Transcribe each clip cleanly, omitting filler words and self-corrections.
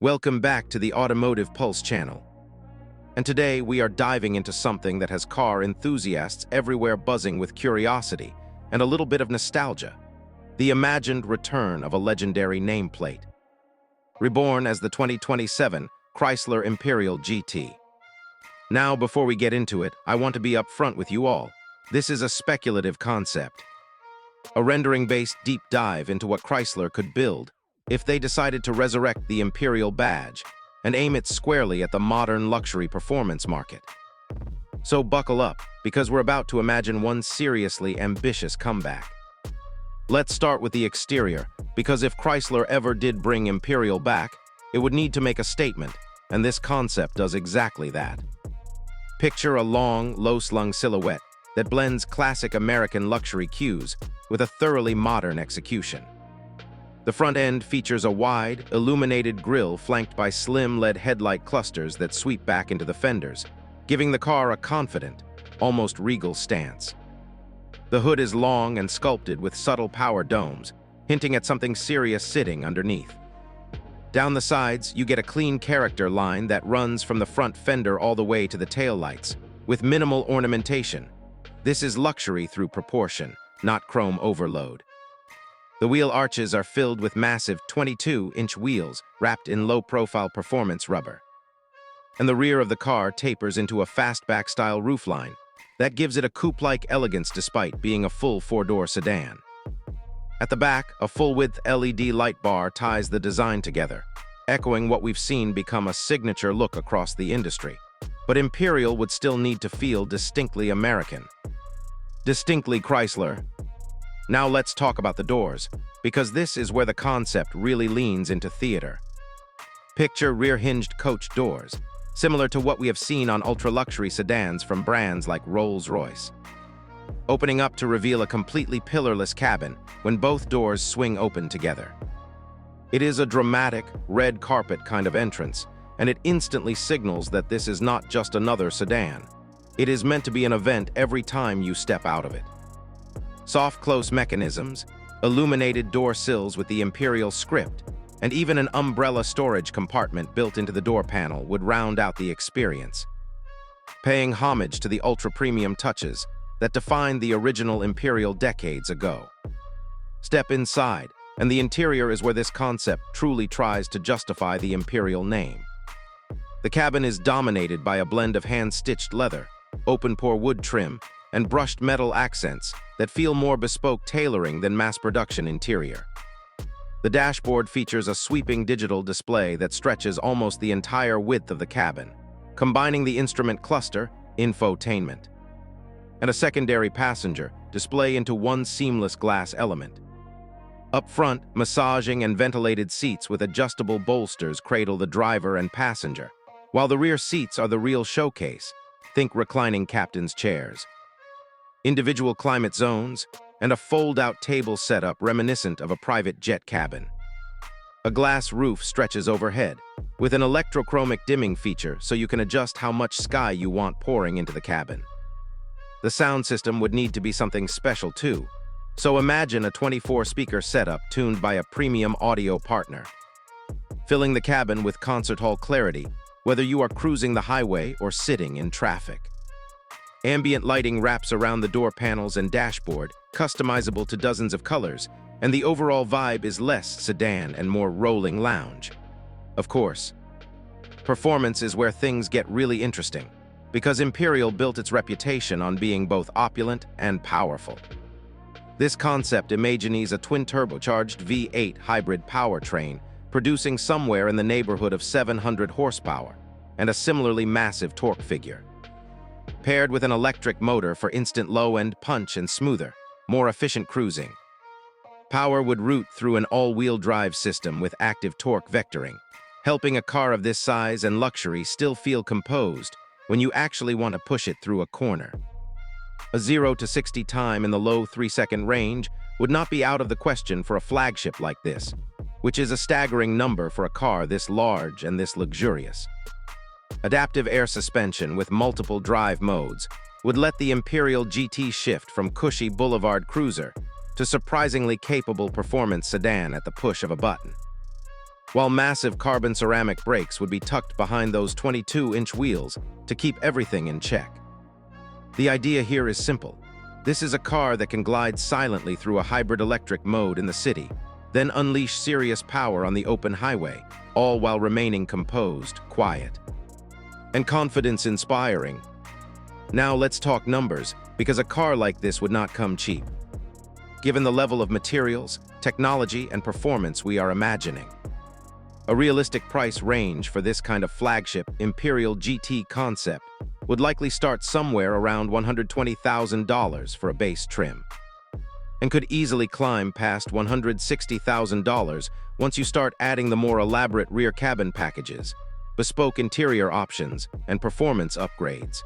Welcome back to the Automotive Pulse channel. And today we are diving into something that has car enthusiasts everywhere buzzing with curiosity and a little bit of nostalgia: the imagined return of a legendary nameplate. Reborn as the 2027 Chrysler Imperial GT. Now, before we get into it, I want to be upfront with you all. This is a speculative concept. A rendering-based deep dive into what Chrysler could build if they decided to resurrect the Imperial badge and aim it squarely at the modern luxury performance market. So buckle up, because we're about to imagine one seriously ambitious comeback. Let's start with the exterior, because if Chrysler ever did bring Imperial back, it would need to make a statement, and this concept does exactly that. Picture a long, low-slung silhouette that blends classic American luxury cues with a thoroughly modern execution. The front end features a wide, illuminated grille flanked by slim LED headlight clusters that sweep back into the fenders, giving the car a confident, almost regal stance. The hood is long and sculpted with subtle power domes, hinting at something serious sitting underneath. Down the sides, you get a clean character line that runs from the front fender all the way to the taillights, with minimal ornamentation. This is luxury through proportion, not chrome overload. The wheel arches are filled with massive 22-inch wheels wrapped in low-profile performance rubber. And the rear of the car tapers into a fastback-style roofline that gives it a coupe-like elegance despite being a full four-door sedan. At the back, a full-width LED light bar ties the design together, echoing what we've seen become a signature look across the industry. But Imperial would still need to feel distinctly American. Distinctly Chrysler. Now let's talk about the doors, because this is where the concept really leans into theater. Picture rear-hinged coach doors, similar to what we have seen on ultra-luxury sedans from brands like Rolls-Royce, opening up to reveal a completely pillarless cabin when both doors swing open together. It is a dramatic, red carpet kind of entrance, and it instantly signals that this is not just another sedan. It is meant to be an event every time you step out of it. Soft close mechanisms, illuminated door sills with the Imperial script, and even an umbrella storage compartment built into the door panel would round out the experience, paying homage to the ultra-premium touches that defined the original Imperial decades ago. Step inside, and the interior is where this concept truly tries to justify the Imperial name. The cabin is dominated by a blend of hand-stitched leather, open-pore wood trim, and brushed metal accents that feel more bespoke tailoring than mass-production interior. The dashboard features a sweeping digital display that stretches almost the entire width of the cabin, combining the instrument cluster, infotainment, and a secondary passenger display into one seamless glass element. Up front, massaging and ventilated seats with adjustable bolsters cradle the driver and passenger, while the rear seats are the real showcase. Think reclining captain's chairs, individual climate zones, and a fold-out table setup reminiscent of a private jet cabin. A glass roof stretches overhead, with an electrochromic dimming feature so you can adjust how much sky you want pouring into the cabin. The sound system would need to be something special too, so imagine a 24-speaker setup tuned by a premium audio partner, filling the cabin with concert hall clarity, whether you are cruising the highway or sitting in traffic. Ambient lighting wraps around the door panels and dashboard, customizable to dozens of colors, and the overall vibe is less sedan and more rolling lounge. Of course, performance is where things get really interesting, because Imperial built its reputation on being both opulent and powerful. This concept imagines a twin-turbocharged V8 hybrid powertrain, producing somewhere in the neighborhood of 700 horsepower, and a similarly massive torque figure, paired with an electric motor for instant low-end punch and smoother, more efficient cruising. Power would route through an all-wheel drive system with active torque vectoring, helping a car of this size and luxury still feel composed when you actually want to push it through a corner. A 0 to 60 time in the low 3-second range would not be out of the question for a flagship like this, which is a staggering number for a car this large and this luxurious. Adaptive air suspension with multiple drive modes would let the Imperial GT shift from cushy boulevard cruiser to surprisingly capable performance sedan at the push of a button. while massive carbon ceramic brakes would be tucked behind those 22-inch wheels to keep everything in check. The idea here is simple. This is a car that can glide silently through a hybrid electric mode in the city, then unleash serious power on the open highway, all while remaining composed, quiet, and confidence-inspiring. Now let's talk numbers, because a car like this would not come cheap, given the level of materials, technology, and performance we are imagining. A realistic price range for this kind of flagship Imperial GT concept would likely start somewhere around $120,000 for a base trim, and could easily climb past $160,000 once you start adding the more elaborate rear cabin packages, bespoke interior options, and performance upgrades.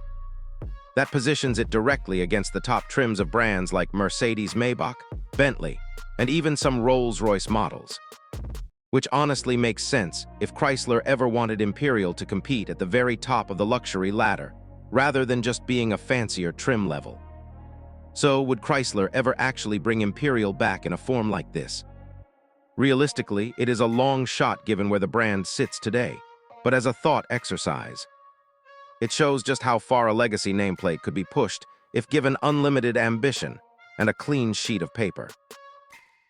That positions it directly against the top trims of brands like Mercedes-Maybach, Bentley, and even some Rolls-Royce models. Which honestly makes sense if Chrysler ever wanted Imperial to compete at the very top of the luxury ladder, rather than just being a fancier trim level. So, would Chrysler ever actually bring Imperial back in a form like this? Realistically, it is a long shot given where the brand sits today, but as a thought exercise, it shows just how far a legacy nameplate could be pushed if given unlimited ambition and a clean sheet of paper.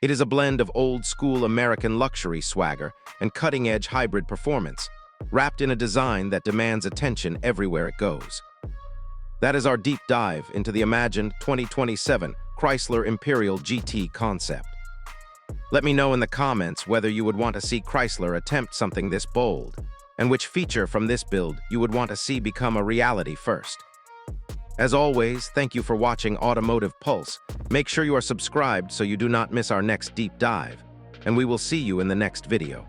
It is a blend of old-school American luxury swagger and cutting-edge hybrid performance, wrapped in a design that demands attention everywhere it goes. That is our deep dive into the imagined 2027 Chrysler Imperial GT concept. Let me know in the comments whether you would want to see Chrysler attempt something this bold, and which feature from this build you would want to see become a reality first. As always, thank you for watching Automotive Pulse. Make sure you are subscribed so you do not miss our next deep dive, and we will see you in the next video.